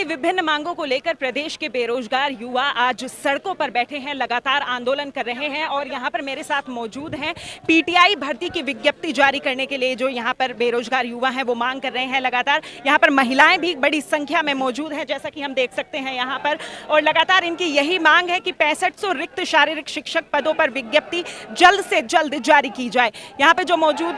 अपनी विभिन्न मांगों को लेकर प्रदेश के बेरोजगार युवा आज सड़कों पर बैठे हैं, लगातार आंदोलन कर रहे हैं। और यहाँ पर मेरे साथ मौजूद हैं पीटीआई भर्ती की विज्ञप्ति जारी करने के लिए जो यहाँ पर बेरोजगार युवा हैं वो मांग कर रहे हैं लगातार। यहाँ पर महिलाएं भी बड़ी संख्या में मौजूद हैं, जैसा कि हम देख सकते हैं यहाँ पर। और लगातार इनकी यही मांग है कि 6500 रिक्त शारीरिक शिक्षक पदों पर विज्ञप्ति जल्द से जल्द जारी की जाए। यहाँ पे जो मौजूद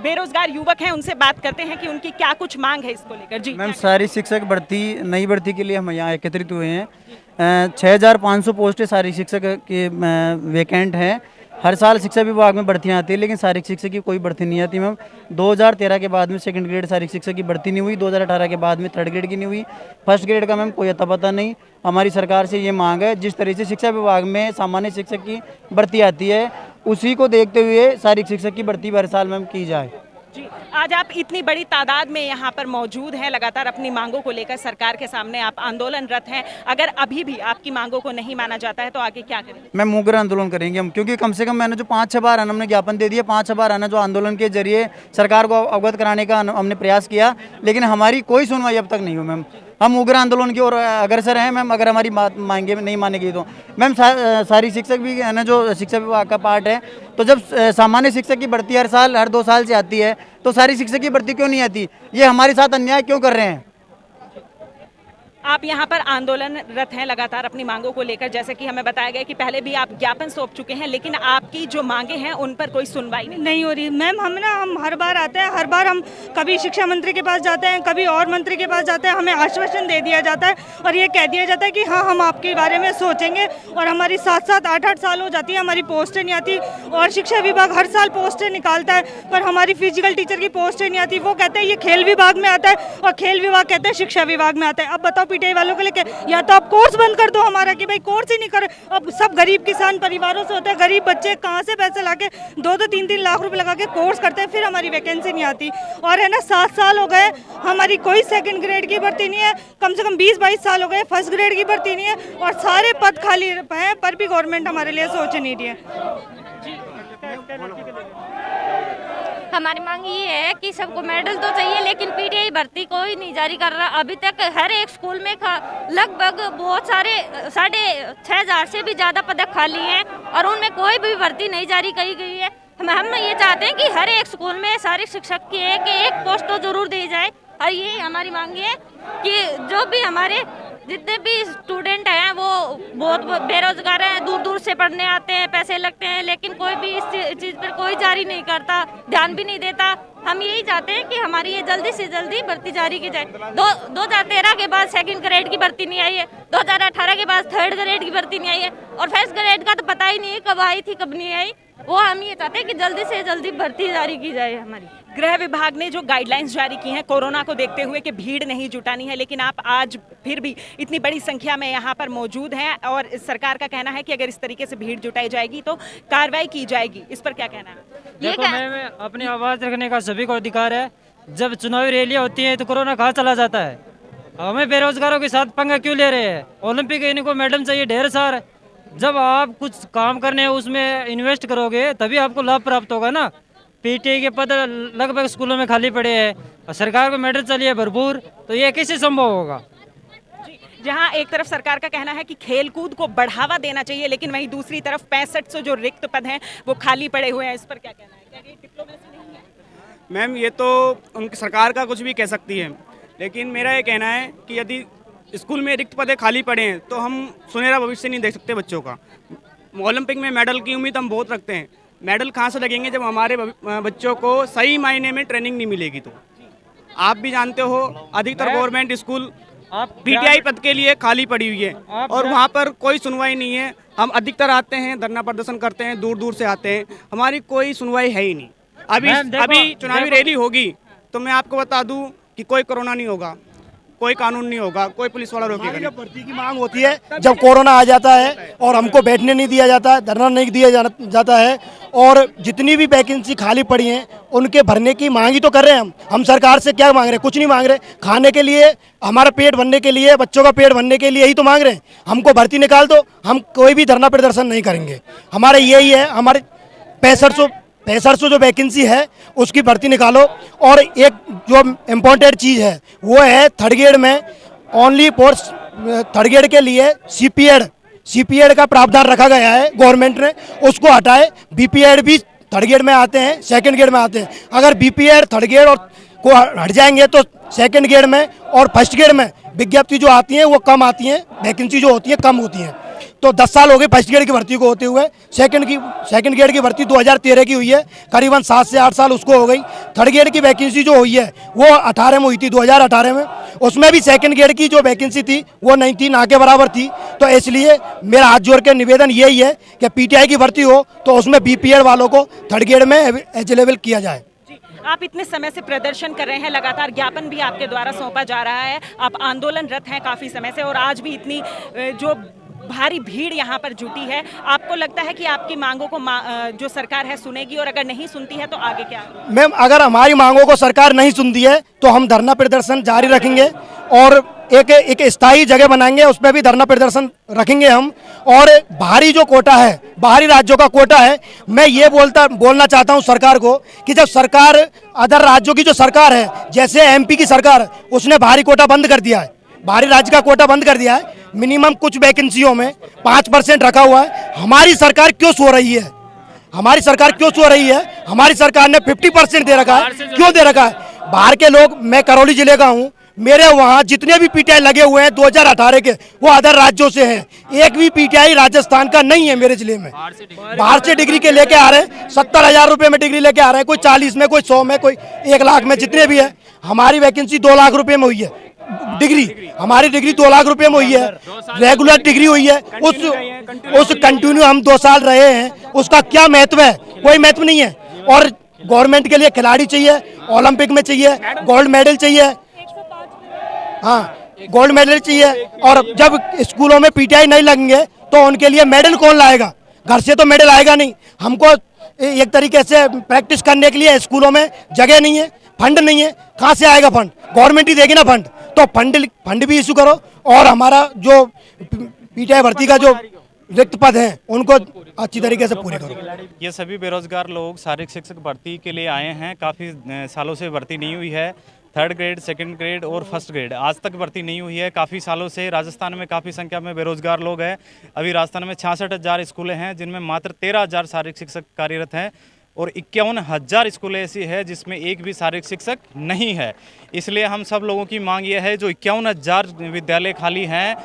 बेरोजगार युवक हैं उनसे बात करते हैं कि उनकी क्या कुछ मांग है इसको लेकर। जी मैम, सारी शिक्षक भर्ती नई भर्ती के लिए हम यहाँ एकत्रित हुए हैं। 6500 पोस्टें सारी शिक्षक के वैकेंट हैं। हर साल शिक्षा विभाग में भर्तियाँ आती है, लेकिन शारीरिक शिक्षक की कोई भर्ती नहीं आती मैम। 2013 के बाद में सेकंड ग्रेड शारीरिक शिक्षक की भर्ती नहीं हुई, 2018 के बाद में थर्ड ग्रेड की नहीं हुई, फर्स्ट ग्रेड का मैम कोई अता पता नहीं। हमारी सरकार से ये मांग है, जिस तरह से शिक्षा विभाग में सामान्य शिक्षक की भर्ती आती है उसी को देखते हुए शारीरिक शिक्षक की भर्ती हर साल मैम की जाए। जी, आज आप इतनी बड़ी तादाद में यहाँ पर मौजूद हैं, लगातार अपनी मांगों को लेकर सरकार के सामने आप आंदोलनरत हैं। अगर अभी भी आपकी मांगों को नहीं माना जाता है तो आगे क्या करेंगे? मैम, उग्र आंदोलन करेंगे हम, क्योंकि कम से कम मैंने जो 5-6 बार हमने ज्ञापन दे दिया, 5-6 बार आना जो आंदोलन के जरिए सरकार को अवगत कराने का हमने प्रयास किया, लेकिन हमारी कोई सुनवाई अब तक नहीं हुई मैम। हम उग्र आंदोलन की ओर अग्रसर हैं मैम। अगर हमारी बात मांगे नहीं मानेगी तो मैम सारी शिक्षक भी है ना, जो शिक्षा विभाग का पार्ट है, तो जब सामान्य शिक्षक की भर्ती हर साल हर 2 साल से आती है तो सारी शिक्षक की भर्ती क्यों नहीं आती? ये हमारे साथ अन्याय क्यों कर रहे हैं? आप यहाँ पर आंदोलनरत हैं लगातार अपनी मांगों को लेकर, जैसे कि हमें बताया गया कि पहले भी आप ज्ञापन सौंप चुके हैं, लेकिन आपकी जो मांगे हैं उन पर कोई सुनवाई नहीं हो रही। मैम, हम हर बार आते हैं, हर बार हम कभी शिक्षा मंत्री के पास जाते हैं, कभी और मंत्री के पास जाते हैं, हमें आश्वासन दे दिया जाता है और ये कह दिया जाता है कि हाँ, हम आपके बारे में सोचेंगे। और हमारी 7-7, 8-8 साल हो जाती है, हमारी पोस्टें नहीं आती। और शिक्षा विभाग हर साल पोस्टें निकालता है, पर हमारी फिजिकल टीचर की पोस्टें नहीं आती। वो कहते हैं ये खेल विभाग में आता है और खेल विभाग कहते हैं शिक्षा विभाग में आता है। अब बताओ पीटीआई वालों के लिए, या तो आप कोर्स बंद कर दो हमारा कि भाई कोर्स ही नहीं कर। अब सब गरीब किसान परिवारों से होते हैं, गरीब बच्चे कहाँ से पैसे लाके 2-2, 3-3 लाख रुपए लगा के कोर्स करते हैं, फिर हमारी वैकेंसी नहीं आती। और है ना, 7 साल हो गए, हमारी कोई सेकंड ग्रेड की भर्ती नहीं है। कम से कम 20-22 साल हो गए, फर्स्ट ग्रेड की भर्ती नहीं है और सारे पद खाली हैं, पर भी गवर्नमेंट हमारे लिए सोच नहीं रही है। हमारी मांग ये है कि सबको मेडल तो चाहिए, लेकिन पीटीआई भर्ती कोई नहीं जारी कर रहा। अभी तक हर एक स्कूल में लगभग बहुत सारे 6500 से भी ज़्यादा पद खाली हैं और उनमें कोई भी भर्ती नहीं जारी करी गई है। हम ये चाहते हैं कि हर एक स्कूल में शारीरिक शिक्षक की एक पोस्ट तो जरूर दी जाए। और ये हमारी मांग है कि जो भी हमारे जितने भी स्टूडेंट हैं वो बहुत बेरोजगार हैं, दूर दूर से पढ़ने आते हैं, पैसे लगते हैं, लेकिन कोई भी इस चीज़ पर कोई जारी नहीं करता, ध्यान भी नहीं देता। हम यही चाहते हैं कि हमारी ये जल्दी से जल्दी भर्ती जारी की जाए। 2013 के बाद सेकंड ग्रेड की भर्ती नहीं आई है, 2018 के बाद थर्ड ग्रेड की भर्ती नहीं आई है और फर्स्ट ग्रेड का तो पता ही नहीं है कब आई थी कब नहीं आई। वो हम ये चाहते हैं कि जल्दी से जल्दी भर्ती जारी की जाए हमारी। गृह विभाग ने जो गाइडलाइंस जारी की हैं कोरोना को देखते हुए कि भीड़ नहीं जुटानी है, लेकिन आप आज फिर भी इतनी बड़ी संख्या में यहाँ पर मौजूद हैं और सरकार का कहना है कि अगर इस तरीके से भीड़ जुटाई जाएगी तो कार्रवाई की जाएगी। इस पर क्या कहना है? देखो मैम, अपनी आवाज़ रखने का सभी को अधिकार है। जब चुनावी रैलियाँ होती हैं तो कोरोना कहाँ चला जाता है? हमें बेरोजगारों के साथ पंगा क्यों ले रहे हैं? ओलंपिक इनको मैडम चाहिए ढेर सारा। जब आप कुछ काम करने उसमें इन्वेस्ट करोगे तभी आपको लाभ प्राप्त होगा ना। पीटीआई के पद लगभग स्कूलों में खाली पड़े हैं और सरकार को मेडल चाहिए भरपूर, तो ये कैसे संभव होगा? जहां एक तरफ सरकार का कहना है कि खेलकूद को बढ़ावा देना चाहिए, लेकिन वहीं दूसरी तरफ 6500 जो रिक्त पद हैं वो खाली पड़े हुए हैं। इस पर क्या कहना है? क्या ये डिप्लोमेसी नहीं है? मैम, ये तो उनकी सरकार का कुछ भी कह सकती है, लेकिन मेरा ये कहना है कि यदि स्कूल में रिक्त पदे खाली पड़े हैं तो हम सुनहरा भविष्य नहीं देख सकते बच्चों का। ओलंपिक में मेडल की उम्मीद हम बहुत रखते हैं। मेडल कहाँ से लगेंगे जब हमारे बच्चों को सही मायने में ट्रेनिंग नहीं मिलेगी? तो आप भी जानते हो अधिकतर गवर्नमेंट स्कूल पीटीआई पद के लिए खाली पड़ी हुई है और वहाँ पर कोई सुनवाई नहीं है। हम अधिकतर आते हैं, धरना प्रदर्शन करते हैं, दूर दूर से आते हैं, हमारी कोई सुनवाई है ही नहीं। अभी चुनावी रैली होगी तो मैं आपको बता दूं कि कोई कोरोना नहीं होगा, कोई कानून नहीं होगा, कोई पुलिस वाला रोकेगा नहीं। भर्ती की मांग होती है जब कोरोना आ जाता है और हमको बैठने नहीं दिया जाता है, धरना नहीं दिया जाता है और जितनी भी वैकेंसी खाली पड़ी हैं उनके भरने की मांग ही तो कर रहे हैं हम सरकार से क्या मांग रहे हैं? कुछ नहीं मांग रहे। खाने के लिए, हमारा पेट भरने के लिए, बच्चों का पेट भरने के लिए ही तो मांग रहे हैं। हमको भर्ती निकाल दो, हम कोई भी धरना प्रदर्शन नहीं करेंगे। हमारा यही है, हमारे 6500 जो वैकेंसी है उसकी भर्ती निकालो। और एक जो इम्पोर्टेंट चीज़ है वो है थर्ड ग्रेड में ओनली फॉर थर्ड ग्रेड के लिए सीपीएड का प्रावधान रखा गया है गवर्नमेंट ने, उसको हटाए। बीपीएड भी थर्ड ग्रेड में आते हैं, सेकंड ग्रेड में आते हैं। अगर बीपीएड थर्ड ग्रेड और को हट जाएंगे तो सेकंड ग्रेड में और फर्स्ट ग्रेड में विज्ञप्ति जो आती हैं वो कम आती हैं, वैकेंसी जो होती है कम होती हैं। तो 10 साल हो गए फर्स्ट ग्रेड की भर्ती को होते हुए। सेकंड ग्रेड की भर्ती 2013 की हुई है, करीबन 7 से 8 साल उसको हो गई। थर्ड ग्रेड की वैकेंसी जो हुई है वो 18 में हुई थी, 2018 में। उसमें भी सेकंड ग्रेड की जो वैकेंसी थी वो नहीं थी, ना के बराबर थी। तो इसलिए मेरा हाथ जोड़ के निवेदन यही है कि पीटीआई की भर्ती हो तो उसमें बीपीएड वालों को थर्ड ग्रेड में एलिजिबल किया जाए। आप इतने समय से प्रदर्शन कर रहे हैं, लगातार ज्ञापन भी आपके द्वारा सौंपा जा रहा है, आप आंदोलनरत हैं काफ़ी समय से और आज भी इतनी जो भारी भीड़ यहाँ पर जुटी है, आपको लगता है कि आपकी मांगों को जो सरकार है सुनेगी, और अगर नहीं सुनती है तो आगे क्या? मैम, अगर हमारी मांगों को सरकार नहीं सुनती है तो हम धरना प्रदर्शन जारी रखेंगे और एक स्थायी जगह बनाएंगे, उस पर भी धरना प्रदर्शन रखेंगे हम। और बाहरी जो कोटा है, बाहरी राज्यों का कोटा है, मैं ये बोलना चाहता हूँ सरकार को कि जब सरकार अदर राज्यों की जो सरकार है, जैसे एमपी की सरकार, उसने बाहरी कोटा बंद कर दिया है, बाहरी राज्य का कोटा बंद कर दिया है। मिनिमम कुछ वैकेंसियों में 5% रखा हुआ है। हमारी सरकार क्यों सो रही है? हमारी सरकार क्यों सो रही है? हमारी सरकार ने 50% दे रखा है। क्यों दे रखा है? बाहर के लोग, मैं करौली जिले का हूँ, मेरे वहाँ जितने भी पीटीआई लगे हुए हैं 2018 के, वो अदर राज्यों से हैं। एक भी पीटीआई राजस्थान का नहीं है मेरे जिले में। बाहर से डिग्री के लेके आ रहे हैं, 70,000 रुपये में डिग्री लेके आ रहे हैं, कोई 40 में, कोई 100 में, कोई 1 लाख में, जितने भी है। हमारी वैकेंसी 2 लाख रुपये में हुई है डिग्री, हमारी डिग्री 2 लाख रुपए में हुई है, रेगुलर डिग्री हुई है। उस कंटिन्यू हम 2 साल रहे हैं, उसका क्या महत्व है? कोई महत्व नहीं है। और गवर्नमेंट के लिए खिलाड़ी चाहिए, ओलंपिक में चाहिए, गोल्ड मेडल चाहिए, हाँ गोल्ड मेडल चाहिए। और जब स्कूलों में पीटीआई नहीं लगेंगे तो उनके लिए मेडल कौन लाएगा? घर से तो मेडल आएगा नहीं। हमको एक तरीके से प्रैक्टिस करने के लिए स्कूलों में जगह नहीं है, फंड नहीं है, कहाँ से आएगा फंड? गवर्नमेंट ही देगी ना फंड। तो फंड भी इशू करो और हमारा जो पीटीआई भर्ती का जो रिक्त पद हैं उनको अच्छी तरीके से पूरे करो। ये सभी बेरोजगार लोग शारीरिक शिक्षक भर्ती के लिए आए हैं। काफ़ी सालों से भर्ती नहीं हुई है। थर्ड ग्रेड, सेकंड ग्रेड और फर्स्ट ग्रेड आज तक भर्ती नहीं हुई है। काफ़ी सालों से राजस्थान में काफ़ी संख्या में बेरोजगार लोग हैं। अभी राजस्थान में 66,000 स्कूलें हैं जिनमें मात्र 13,000 शारीरिक शिक्षक कार्यरत हैं और 51,000 स्कूलें ऐसी है जिसमें एक भी शारीरिक शिक्षक नहीं है। इसलिए हम सब लोगों की मांग यह है, जो 51,000 विद्यालय खाली हैं,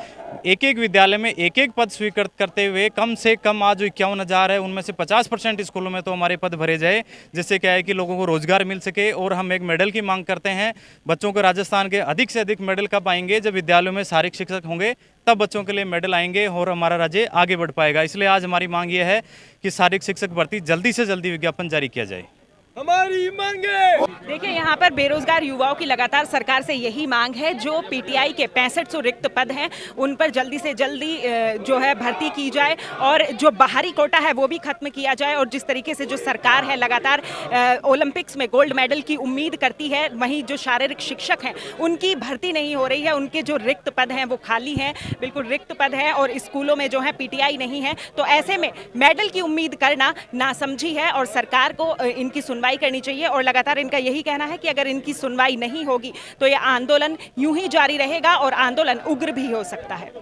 एक एक विद्यालय में एक एक पद स्वीकृत करते हुए कम से कम आज जो 51,000 है उनमें से 50% स्कूलों में तो हमारे पद भरे जाए, जिससे क्या है कि लोगों को रोजगार मिल सके। और हम एक मेडल की मांग करते हैं। बच्चों को राजस्थान के अधिक से अधिक मेडल कब आएंगे? जब विद्यालयों में शारीरिक शिक्षक होंगे, तब बच्चों के लिए मेडल आएंगे और हमारा राज्य आगे बढ़ पाएगा। इसलिए आज हमारी मांग ये है कि शारीरिक शिक्षक भर्ती जल्दी से जल्दी विज्ञापन जारी किया जाए। हमारी मांगे। देखिए, यहाँ पर बेरोजगार युवाओं की लगातार सरकार से यही मांग है, जो पीटीआई के 6500 रिक्त पद हैं उन पर जल्दी से जल्दी जो है भर्ती की जाए और जो बाहरी कोटा है वो भी खत्म किया जाए। और जिस तरीके से जो सरकार है लगातार ओलंपिक्स में गोल्ड मेडल की उम्मीद करती है, वहीं जो शारीरिक शिक्षक हैं उनकी भर्ती नहीं हो रही है, उनके जो रिक्त पद हैं वो खाली हैं, बिल्कुल रिक्त पद हैं और स्कूलों में जो है पीटीआई नहीं है। तो ऐसे में मेडल की उम्मीद करना नासमझी है और सरकार को इनकी सुनवाई करनी चाहिए। और लगातार इनका यही कहना है कि अगर इनकी सुनवाई नहीं होगी तो ये आंदोलन यूं ही जारी रहेगा और आंदोलन उग्र भी हो सकता है।